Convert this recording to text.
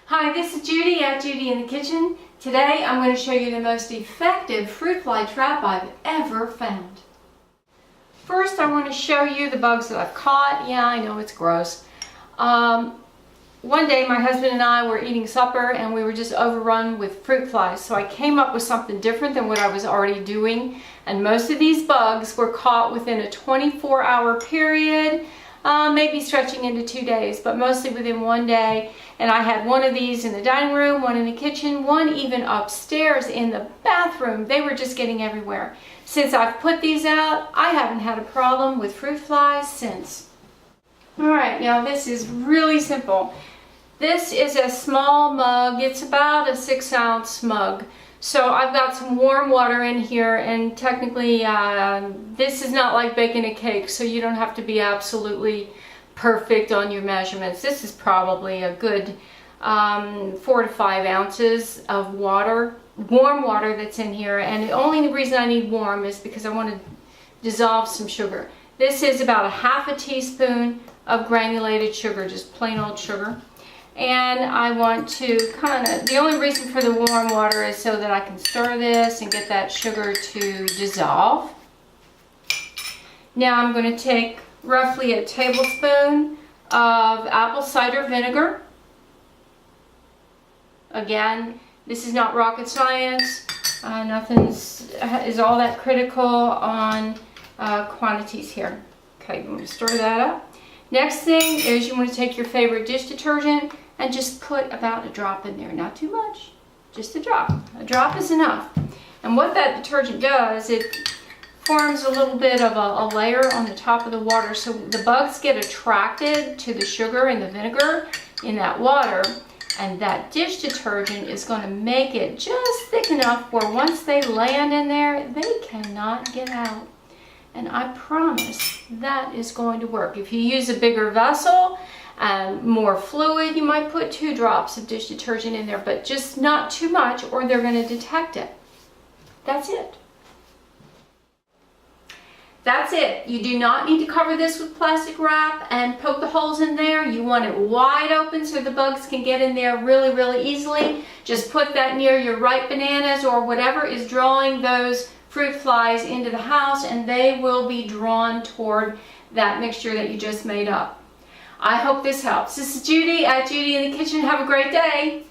Hi, this is Judy at Judy in the Kitchen. Today I'm going to show you the most effective fruit fly trap I've ever found. First I want to show you the bugs that I've caught. Yeah, I know it's gross. One day my husband and I were eating supper and we were just overrun with fruit flies. So I came up with something different than what I was already doing. And most of these bugs were caught within a 24-hour period. Maybe stretching into 2 days, but mostly within 1 day. And I had one of these in the dining room, one in the kitchen, one even upstairs in the bathroom. They were just getting everywhere. Since I've put these out, I haven't had a problem with fruit flies since. Alright, now this is really simple. This is a small mug. It's about a 6-ounce mug. So I've got some warm water in here, and technically this is not like baking a cake, so you don't have to be absolutely perfect on your measurements. This is probably a good 4 to 5 ounces of water, warm water that's in here. And the only reason I need warm is because I want to dissolve some sugar. This is about a half a teaspoon of granulated sugar, just plain old sugar. And I want to the only reason for the warm water is so that I can stir this and get that sugar to dissolve. Now I'm going to take roughly a tablespoon of apple cider vinegar. Again, this is not rocket science. Nothing is all that critical on quantities here. Okay, I'm going to stir that up. Next thing is you want to take your favorite dish detergent and just put about a drop in there. Not too much, just a drop. A drop is enough. And what that detergent does, it forms a little bit of a layer on the top of the water, so the bugs get attracted to the sugar and the vinegar in that water, and that dish detergent is going to make it just thick enough where once they land in there, they cannot get out. And I promise that is going to work. If you use a bigger vessel and more fluid, you might put 2 drops of dish detergent in there, but just not too much or they're going to detect it. That's it. That's it. You do not need to cover this with plastic wrap and poke the holes in there. You want it wide open so the bugs can get in there really, really easily. Just put that near your ripe bananas or whatever is drawing those fruit flies into the house, and they will be drawn toward that mixture that you just made up. I hope this helps. This is Judy at Judy in the Kitchen. Have a great day.